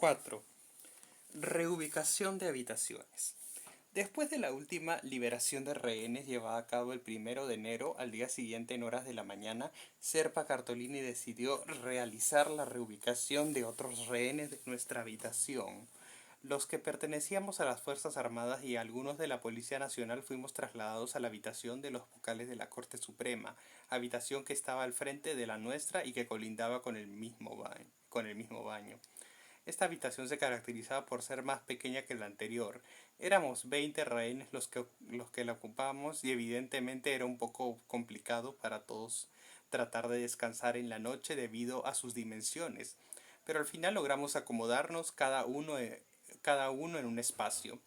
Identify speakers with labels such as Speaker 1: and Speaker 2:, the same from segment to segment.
Speaker 1: 4. Reubicación de habitaciones. Después de la última liberación de rehenes llevada a cabo el 1 de enero, al día siguiente en horas de la mañana, Serpa Cartolini decidió realizar la reubicación de otros rehenes de nuestra habitación. Los que pertenecíamos a las Fuerzas Armadas y algunos de la Policía Nacional fuimos trasladados a la habitación de los vocales de la Corte Suprema, habitación que estaba al frente de la nuestra y que colindaba con el mismo baño. Esta habitación se caracterizaba por ser más pequeña que la anterior. Éramos 20 rehenes los que la ocupábamos y evidentemente era un poco complicado para todos tratar de descansar en la noche debido a sus dimensiones. Pero al final logramos acomodarnos cada uno en un espacio.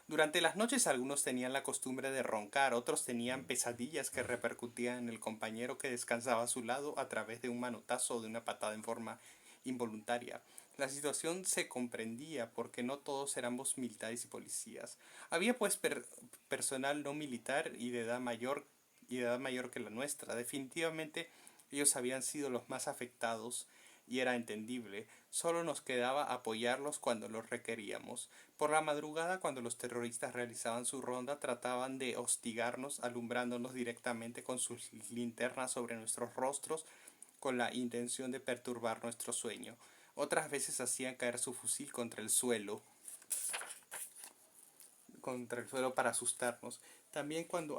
Speaker 1: Durante las noches algunos tenían la costumbre de roncar, otros tenían pesadillas que repercutían en el compañero que descansaba a su lado a través de un manotazo o de una patada en forma involuntaria. La situación se comprendía porque no todos éramos militares y policías. Había pues personal no militar y de edad mayor que la nuestra. Definitivamente ellos habían sido los más afectados y era entendible. Solo nos quedaba apoyarlos cuando los requeríamos. Por la madrugada, cuando los terroristas realizaban su ronda, trataban de hostigarnos alumbrándonos directamente con sus linternas sobre nuestros rostros con la intención de perturbar nuestro sueño. Otras veces hacían caer su fusil contra el suelo para asustarnos. También cuando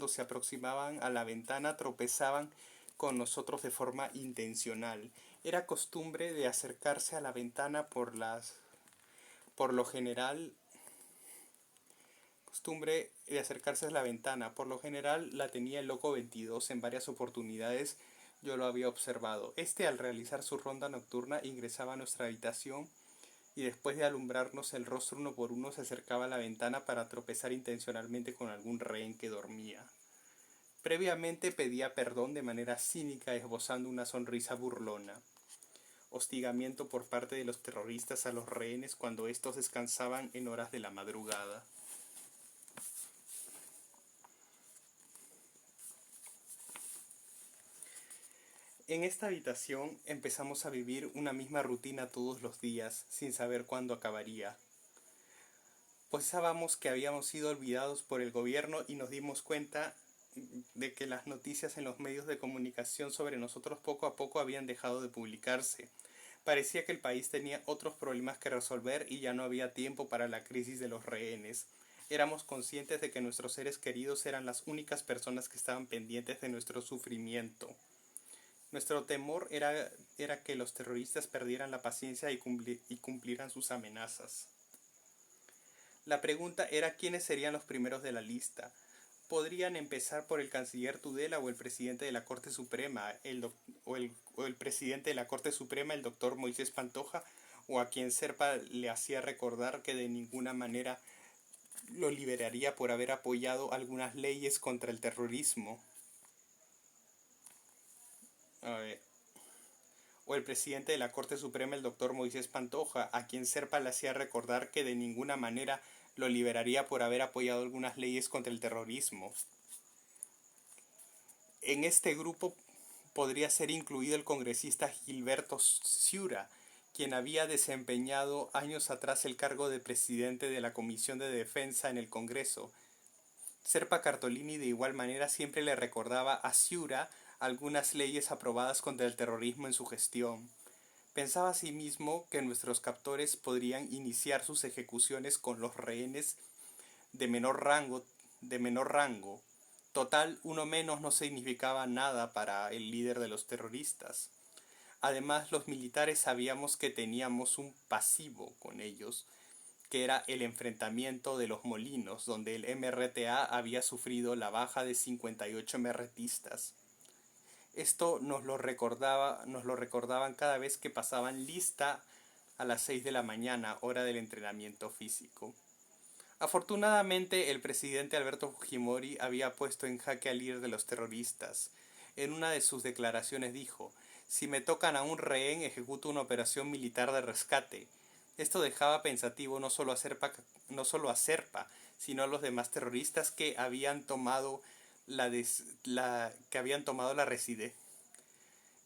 Speaker 1: se aproximaban a la ventana tropezaban con nosotros de forma intencional. Era costumbre de acercarse a la ventana por lo general costumbre de acercarse a la ventana. Por lo general la tenía el loco 22 en varias oportunidades. Yo lo había observado. Este, al realizar su ronda nocturna, ingresaba a nuestra habitación y después de alumbrarnos el rostro uno por uno se acercaba a la ventana para tropezar intencionalmente con algún rehén que dormía. Previamente pedía perdón de manera cínica, esbozando una sonrisa burlona. Hostigamiento por parte de los terroristas a los rehenes cuando estos descansaban en horas de la madrugada. En esta habitación empezamos a vivir una misma rutina todos los días, sin saber cuándo acabaría. Pensábamos que habíamos sido olvidados por el gobierno y nos dimos cuenta de que las noticias en los medios de comunicación sobre nosotros poco a poco habían dejado de publicarse. Parecía que el país tenía otros problemas que resolver y ya no había tiempo para la crisis de los rehenes. Éramos conscientes de que nuestros seres queridos eran las únicas personas que estaban pendientes de nuestro sufrimiento. Nuestro temor era que los terroristas perdieran la paciencia y cumplieran sus amenazas. La pregunta era quiénes serían los primeros de la lista. Podrían empezar por el canciller Tudela o el presidente de la Corte Suprema, o el presidente de la Corte Suprema, el doctor Moisés Pantoja, o a quien Serpa le hacía recordar que de ninguna manera lo liberaría por haber apoyado algunas leyes contra el terrorismo. A ver. O el presidente de la Corte Suprema, el doctor Moisés Pantoja, a quien Serpa le hacía recordar que de ninguna manera lo liberaría por haber apoyado algunas leyes contra el terrorismo. En este grupo podría ser incluido el congresista Gilberto Ciura, quien había desempeñado años atrás el cargo de presidente de la Comisión de Defensa en el Congreso. Serpa Cartolini de igual manera siempre le recordaba a Ciura algunas leyes aprobadas contra el terrorismo en su gestión. Pensaba asimismo que nuestros captores podrían iniciar sus ejecuciones con los rehenes de menor rango. Total, uno menos no significaba nada para el líder de los terroristas. Además, los militares sabíamos que teníamos un pasivo con ellos, que era el enfrentamiento de Los Molinos, donde el MRTA había sufrido la baja de 58 MRTistas. Esto nos lo recordaban cada vez que pasaban lista a las 6 de la mañana, hora del entrenamiento físico. Afortunadamente, el presidente Alberto Fujimori había puesto en jaque al líder de los terroristas. En una de sus declaraciones dijo: "Si me tocan a un rehén, ejecuto una operación militar de rescate". Esto dejaba pensativo no solo a Serpa, sino a los demás terroristas que habían tomado la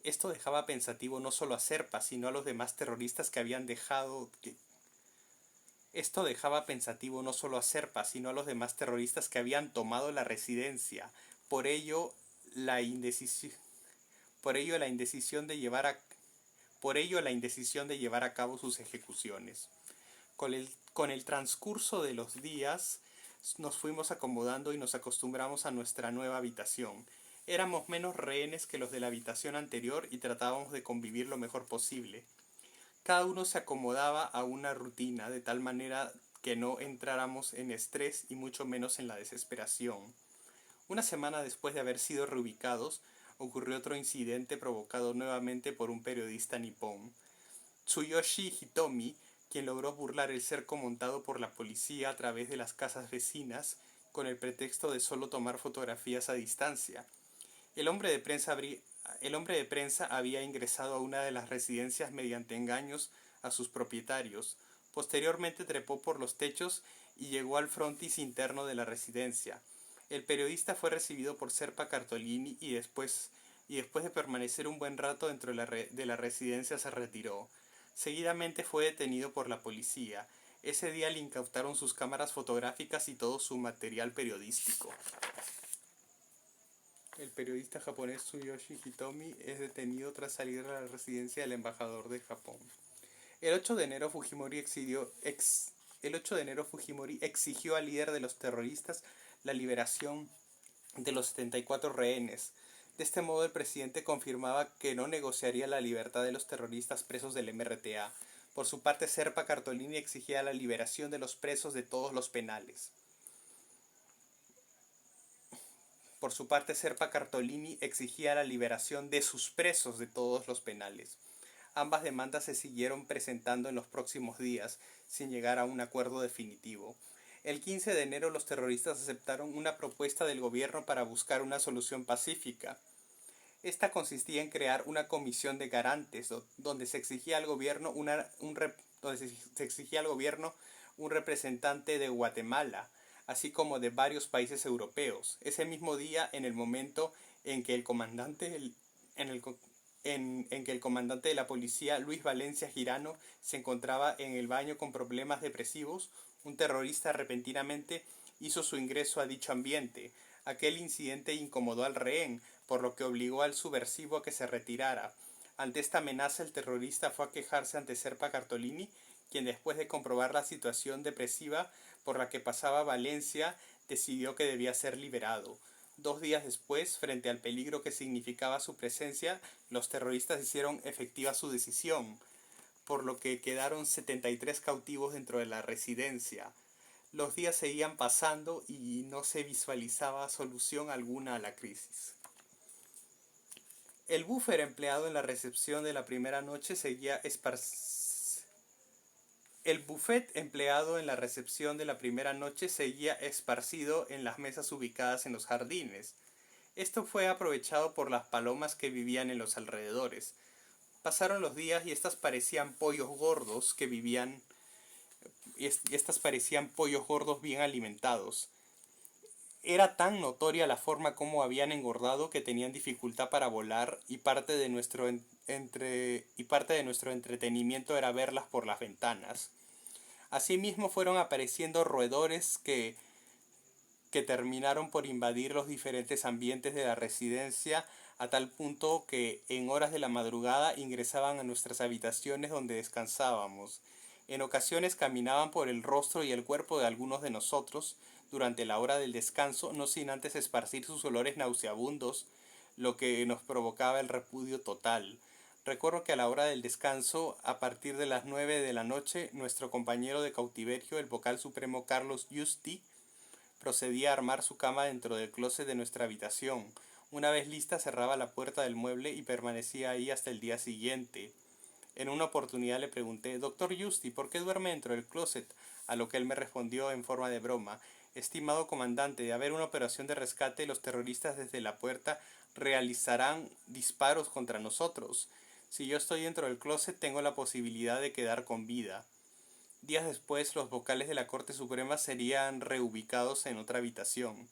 Speaker 1: Esto dejaba pensativo no solo a Serpa, sino a los demás terroristas que habían Esto dejaba pensativo no solo a Serpa, sino a los demás terroristas que habían tomado la residencia. Por ello, la indecisión, por ello la indecisión de llevar a, por ello la indecisión de llevar a cabo sus ejecuciones. Con el transcurso de los días nos fuimos acomodando y nos acostumbramos a nuestra nueva habitación. Éramos menos rehenes que los de la habitación anterior y tratábamos de convivir lo mejor posible. Cada uno se acomodaba a una rutina de tal manera que no entráramos en estrés y mucho menos en la desesperación. Una semana después de haber sido reubicados, ocurrió otro incidente provocado nuevamente por un periodista nipón. Tsuyoshi Hitomi, quien logró burlar el cerco montado por la policía a través de las casas vecinas con el pretexto de solo tomar fotografías a distancia. El hombre de prensa había ingresado a una de las residencias mediante engaños a sus propietarios. Posteriormente trepó por los techos y llegó al frontis interno de la residencia. El periodista fue recibido por Serpa Cartolini y después de permanecer un buen rato dentro de la residencia se retiró. Seguidamente fue detenido por la policía. Ese día le incautaron sus cámaras fotográficas y todo su material periodístico. El periodista japonés Tsuyoshi Hitomi es detenido tras salir de la residencia del embajador de Japón. El 8 de enero Fujimori exigió al líder de los terroristas la liberación de los 74 rehenes. De este modo el presidente confirmaba que no negociaría la libertad de los terroristas presos del MRTA. Por su parte, Serpa Cartolini exigía la liberación de los presos de todos los penales. Por su parte, Serpa Cartolini exigía la liberación de sus presos de todos los penales. Ambas demandas se siguieron presentando en los próximos días, sin llegar a un acuerdo definitivo. El 15 de enero los terroristas aceptaron una propuesta del gobierno para buscar una solución pacífica. Esta consistía en crear una comisión de garantes, donde se exigía al gobierno un representante de Guatemala, así como de varios países europeos. Ese mismo día, en el momento en que el comandante de la policía, Luis Valencia Girano, se encontraba en el baño con problemas depresivos, un terrorista repentinamente hizo su ingreso a dicho ambiente. Aquel incidente incomodó al rehén, por lo que obligó al subversivo a que se retirara. Ante esta amenaza, el terrorista fue a quejarse ante Serpa Cartolini, quien, después de comprobar la situación depresiva por la que pasaba Valencia, decidió que debía ser liberado. 2 días después, frente al peligro que significaba su presencia, los terroristas hicieron efectiva su decisión, por lo que quedaron 73 cautivos dentro de la residencia. Los días seguían pasando y no se visualizaba solución alguna a la crisis. El buffer empleado en la recepción de la primera noche seguía esparcido en las mesas ubicadas en los jardines. Esto fue aprovechado por las palomas que vivían en los alrededores. Pasaron los días y estas parecían pollos gordos bien alimentados. Era tan notoria la forma como habían engordado que tenían dificultad para volar y parte de nuestro entretenimiento era verlas por las ventanas. Asimismo fueron apareciendo roedores que terminaron por invadir los diferentes ambientes de la residencia a tal punto que en horas de la madrugada ingresaban a nuestras habitaciones donde descansábamos. En ocasiones caminaban por el rostro y el cuerpo de algunos de nosotros durante la hora del descanso, no sin antes esparcir sus olores nauseabundos, lo que nos provocaba el repudio total. Recuerdo que a la hora del descanso, a partir de las 9 de la noche, nuestro compañero de cautiverio, el vocal supremo Carlos Justi, procedía a armar su cama dentro del closet de nuestra habitación. Una vez lista, cerraba la puerta del mueble y permanecía ahí hasta el día siguiente. En una oportunidad le pregunté: «Doctor Justi, ¿por qué duerme dentro del closet?», a lo que él me respondió en forma de broma: «Estimado comandante, de haber una operación de rescate, los terroristas desde la puerta realizarán disparos contra nosotros. Si yo estoy dentro del closet, tengo la posibilidad de quedar con vida». Días después, los vocales de la Corte Suprema serían reubicados en otra habitación.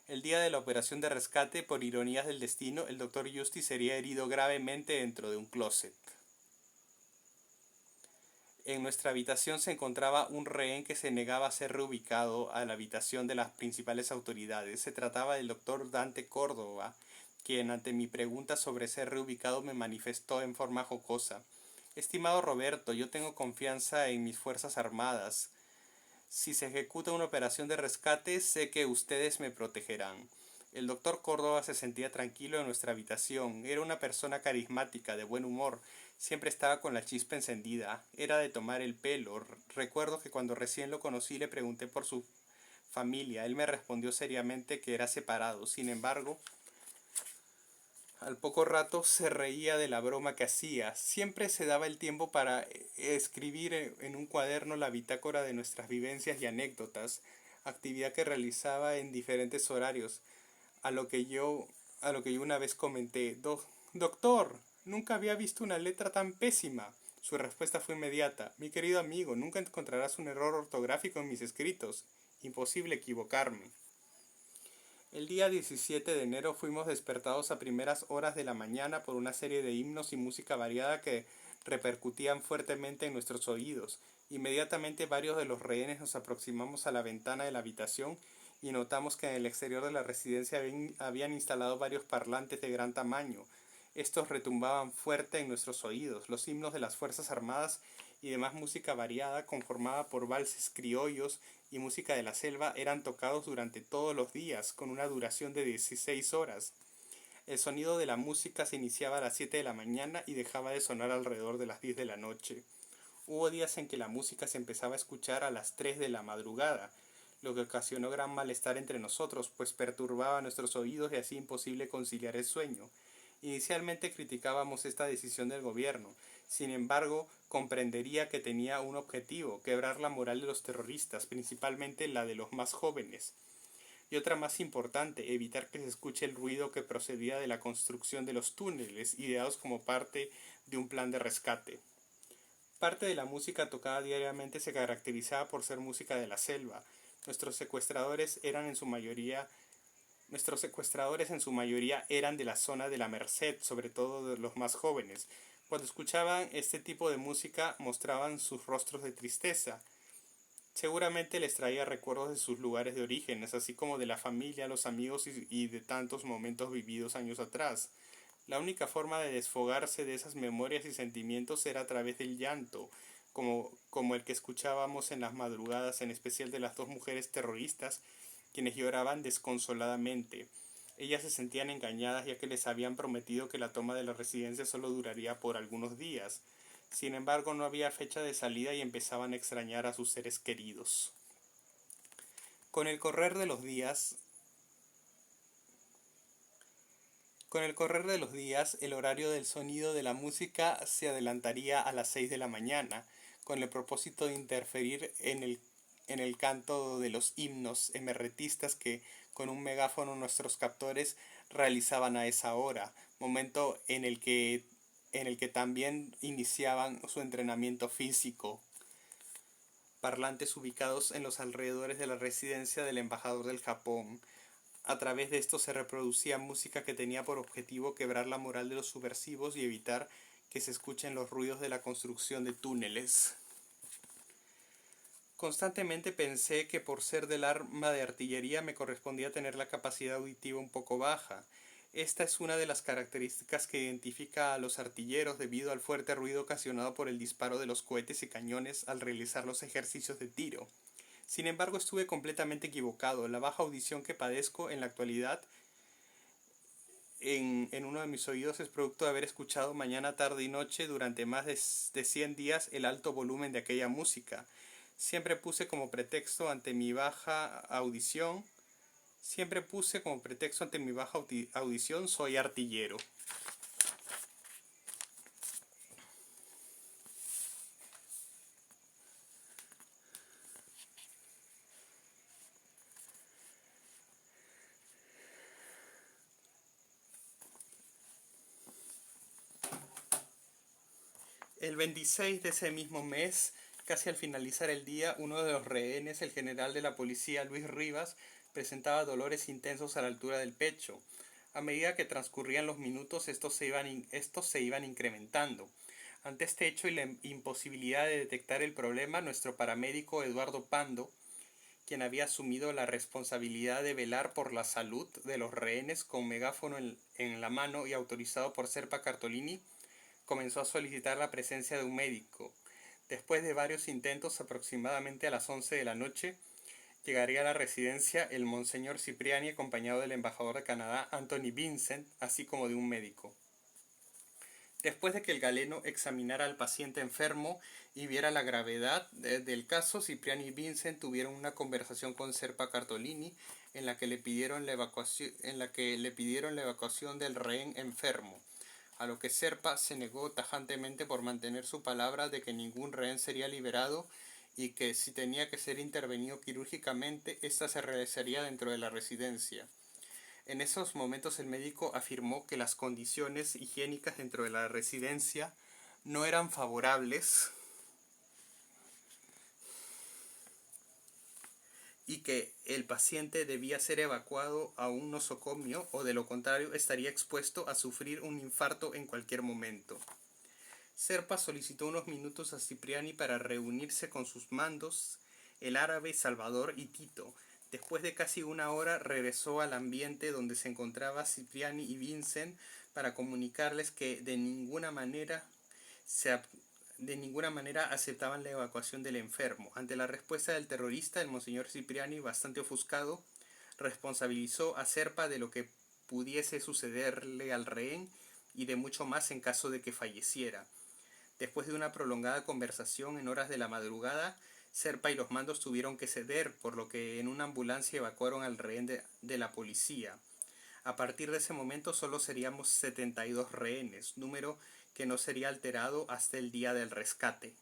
Speaker 1: El día de la operación de rescate, por ironías del destino, el Dr. Justice sería herido gravemente dentro de un closet. En nuestra habitación se encontraba un rehén que se negaba a ser reubicado a la habitación de las principales autoridades. Se trataba del doctor Dante Córdoba, quien ante mi pregunta sobre ser reubicado me manifestó en forma jocosa: Estimado Roberto, yo tengo confianza en mis fuerzas armadas. Si se ejecuta una operación de rescate, sé que ustedes me protegerán. El doctor Córdoba se sentía tranquilo en nuestra habitación. Era una persona carismática, de buen humor. Siempre estaba con la chispa encendida. Era de tomar el pelo. Recuerdo que cuando recién lo conocí le pregunté por su familia. Él me respondió seriamente que era separado. Sin embargo, al poco rato se reía de la broma que hacía. Siempre se daba el tiempo para escribir en un cuaderno la bitácora de nuestras vivencias y anécdotas, actividad que realizaba en diferentes horarios, a lo que yo, a lo que yo una vez comenté: Doctor, nunca había visto una letra tan pésima. Su respuesta fue inmediata: mi querido amigo, nunca encontrarás un error ortográfico en mis escritos. Imposible equivocarme. El día 17 de enero fuimos despertados a primeras horas de la mañana por una serie de himnos y música variada que repercutían fuertemente en nuestros oídos. Inmediatamente varios de los rehenes nos aproximamos a la ventana de la habitación y notamos que en el exterior de la residencia habían instalado varios parlantes de gran tamaño. Estos retumbaban fuerte en nuestros oídos. Los himnos de las Fuerzas Armadas y demás música variada, conformada por valses criollos y música de la selva, eran tocados durante todos los días, con una duración de 16 horas. El sonido de la música se iniciaba a las 7 de la mañana y dejaba de sonar alrededor de las 10 de la noche. Hubo días en que la música se empezaba a escuchar a las 3 de la madrugada, lo que ocasionó gran malestar entre nosotros, pues perturbaba nuestros oídos y hacía imposible conciliar el sueño. Inicialmente criticábamos esta decisión del gobierno. Sin embargo, comprendería que tenía un objetivo: quebrar la moral de los terroristas, principalmente la de los más jóvenes. Y otra más importante: evitar que se escuche el ruido que procedía de la construcción de los túneles, ideados como parte de un plan de rescate. Parte de la música tocada diariamente se caracterizaba por ser música de la selva. Nuestros secuestradores en su mayoría eran de la zona de la Merced, sobre todo de los más jóvenes. Cuando escuchaban este tipo de música mostraban sus rostros de tristeza. Seguramente les traía recuerdos de sus lugares de orígenes, así como de la familia, los amigos y de tantos momentos vividos años atrás. La única forma de desfogarse de esas memorias y sentimientos era a través del llanto, como el que escuchábamos en las madrugadas, en especial de las dos mujeres terroristas, quienes lloraban desconsoladamente. Ellas se sentían engañadas, ya que les habían prometido que la toma de la residencia solo duraría por algunos días. Sin embargo, no había fecha de salida y empezaban a extrañar a sus seres queridos. Con el correr de los días, el horario del sonido de la música se adelantaría a las 6 de la mañana, con el propósito de interferir en el canto de los himnos emerretistas que, con un megáfono, nuestros captores realizaban a esa hora, momento en el que también iniciaban su entrenamiento físico. Parlantes ubicados en los alrededores de la residencia del embajador del Japón. A través de esto se reproducía música que tenía por objetivo quebrar la moral de los subversivos y evitar que se escuchen los ruidos de la construcción de túneles. Constantemente pensé que por ser del arma de artillería me correspondía tener la capacidad auditiva un poco baja. Esta es una de las características que identifica a los artilleros debido al fuerte ruido ocasionado por el disparo de los cohetes y cañones al realizar los ejercicios de tiro. Sin embargo, estuve completamente equivocado. La baja audición que padezco en la actualidad en uno de mis oídos es producto de haber escuchado mañana, tarde y noche durante más de 100 días el alto volumen de aquella música. Siempre puse como pretexto ante mi baja audición, soy artillero. El 26 de ese mismo mes, casi al finalizar el día, uno de los rehenes, el general de la policía Luis Rivas, Presentaba dolores intensos a la altura del pecho. A medida que transcurrían los minutos, estos se iban incrementando. Ante este hecho y la imposibilidad de detectar el problema, nuestro paramédico Eduardo Pando, quien había asumido la responsabilidad de velar por la salud de los rehenes con megáfono en la mano y autorizado por Serpa Cartolini, comenzó a solicitar la presencia de un médico. Después de varios intentos, aproximadamente a las 11 de la noche, llegaría a la residencia el monseñor Cipriani acompañado del embajador de Canadá, Anthony Vincent, así como de un médico. Después de que el galeno examinara al paciente enfermo y viera la gravedad del caso, Cipriani y Vincent tuvieron una conversación con Serpa Cartolini en la que le pidieron la evacuación del rehén enfermo, a lo que Serpa se negó tajantemente por mantener su palabra de que ningún rehén sería liberado y que si tenía que ser intervenido quirúrgicamente, ésta se realizaría dentro de la residencia. En esos momentos el médico afirmó que las condiciones higiénicas dentro de la residencia no eran favorables y que el paciente debía ser evacuado a un nosocomio o de lo contrario estaría expuesto a sufrir un infarto en cualquier momento. Serpa solicitó unos minutos a Cipriani para reunirse con sus mandos, el árabe, Salvador y Tito. Después de casi una hora regresó al ambiente donde se encontraban Cipriani y Vincent para comunicarles que de ninguna manera aceptaban la evacuación del enfermo. Ante la respuesta del terrorista, el monseñor Cipriani, bastante ofuscado, responsabilizó a Serpa de lo que pudiese sucederle al rehén y de mucho más en caso de que falleciera. Después de una prolongada conversación en horas de la madrugada, Serpa y los mandos tuvieron que ceder, por lo que en una ambulancia evacuaron al rehén de la policía. A partir de ese momento solo seríamos 72 rehenes, número que no sería alterado hasta el día del rescate.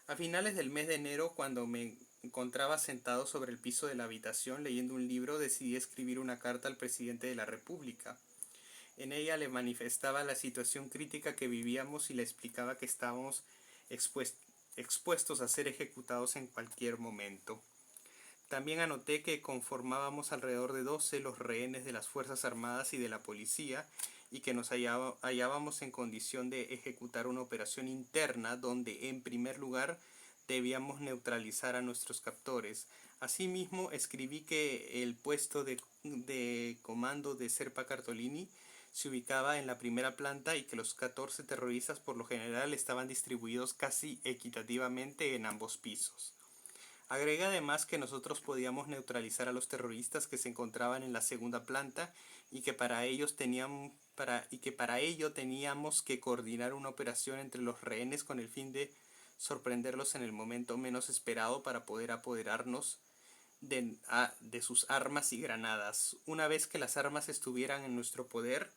Speaker 1: A finales del mes de enero, cuando me encontraba sentado sobre el piso de la habitación leyendo un libro, decidí escribir una carta al presidente de la República. En ella le manifestaba la situación crítica que vivíamos y le explicaba que estábamos expuestos a ser ejecutados en cualquier momento. También anoté que conformábamos alrededor de 12 los rehenes de las Fuerzas Armadas y de la Policía y que nos hallábamos en condición de ejecutar una operación interna donde, en primer lugar, debíamos neutralizar a nuestros captores. Asimismo, escribí que el puesto de comando de Serpa Cartolini se ubicaba en la primera planta y que los 14 terroristas por lo general estaban distribuidos casi equitativamente en ambos pisos. Agregué además que nosotros podíamos neutralizar a los terroristas que se encontraban en la segunda planta y que para ello teníamos que coordinar una operación entre los rehenes con el fin de sorprenderlos en el momento menos esperado para poder apoderarnos de sus armas y granadas. Una vez que las armas estuvieran en nuestro poder,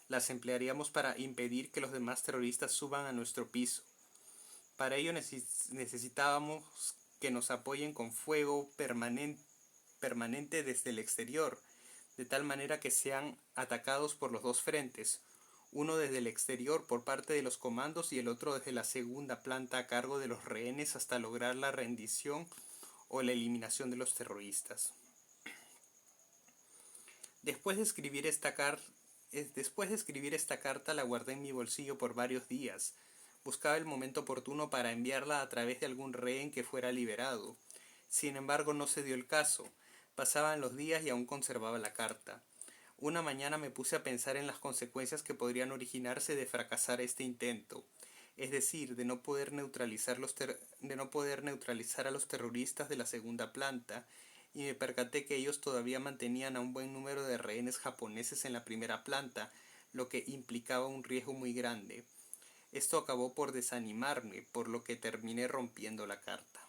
Speaker 1: las emplearíamos para impedir que los demás terroristas suban a nuestro piso. Para ello necesitábamos que nos apoyen con fuego permanente desde el exterior, de tal manera que sean atacados por los dos frentes, uno desde el exterior por parte de los comandos y el otro desde la segunda planta a cargo de los rehenes hasta lograr la rendición o la eliminación de los terroristas. Después de escribir esta carta la guardé en mi bolsillo por varios días. Buscaba el momento oportuno para enviarla a través de algún rehén que fuera liberado. Sin embargo, no se dio el caso. Pasaban los días y aún conservaba la carta. Una mañana me puse a pensar en las consecuencias que podrían originarse de fracasar este intento, es decir, de no poder neutralizar a los terroristas de la segunda planta, y me percaté que ellos todavía mantenían a un buen número de rehenes japoneses en la primera planta, lo que implicaba un riesgo muy grande. Esto acabó por desanimarme, por lo que terminé rompiendo la carta.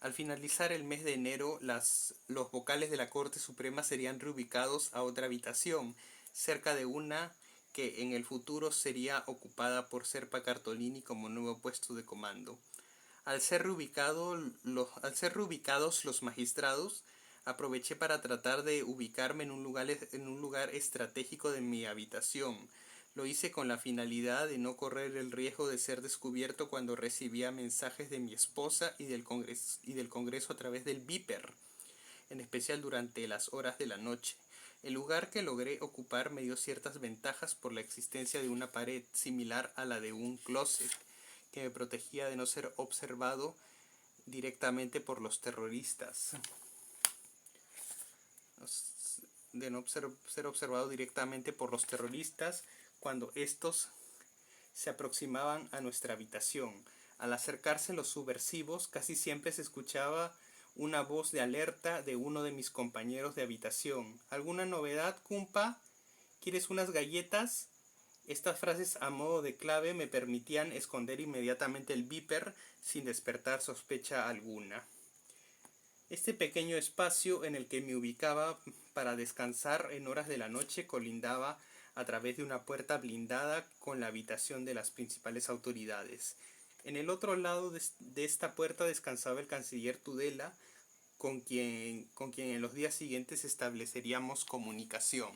Speaker 1: Al finalizar el mes de enero, los vocales de la Corte Suprema serían reubicados a otra habitación, cerca de una que en el futuro sería ocupada por Serpa Cartolini como nuevo puesto de comando. Al ser reubicados los magistrados, aproveché para tratar de ubicarme en un lugar estratégico de mi habitación. Lo hice con la finalidad de no correr el riesgo de ser descubierto cuando recibía mensajes de mi esposa y del Congreso a través del Viper. en especial durante las horas de la noche. El lugar que logré ocupar me dio ciertas ventajas por la existencia de una pared similar a la de un closet, que me protegía de no ser observado directamente por los terroristas. De no ser observado directamente por los terroristas cuando estos se aproximaban a nuestra habitación. Al acercarse los subversivos, casi siempre se escuchaba una voz de alerta de uno de mis compañeros de habitación. ¿Alguna novedad, cumpa? ¿Quieres unas galletas? Estas frases a modo de clave me permitían esconder inmediatamente el viper sin despertar sospecha alguna. Este pequeño espacio en el que me ubicaba para descansar en horas de la noche colindaba a través de una puerta blindada con la habitación de las principales autoridades. En el otro lado de esta puerta descansaba el canciller Tudela, con quien en los días siguientes estableceríamos comunicación.